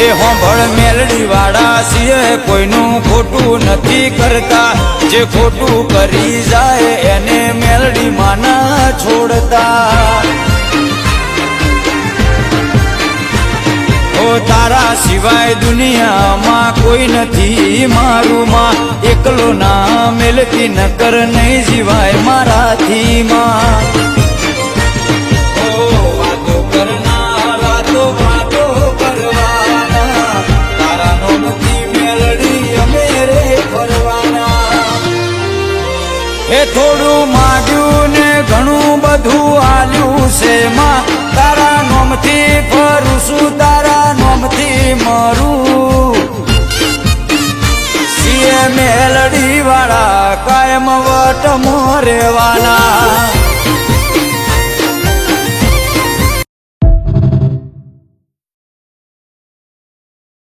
એ હોંભળ મેલડી વાળા છીએ કોઈનું ખોટું નથી કરતા, જે ખોટું કરી જાય એને મેલડી માના છોડતા। ઓ તારા સિવાય દુનિયામાં કોઈ નથી મારું માં, એકલો ના મેલતી નકર નહીં જીવાય મારાથી માં। એ થોડું માંગ્યું ને ઘણું બધું આલ્યું છે માં, તારા નોમથી ફરું છું, તારા નોમથી મરું। સીએ મેલડી વાળા કાયમ વટમાં રહેવાના।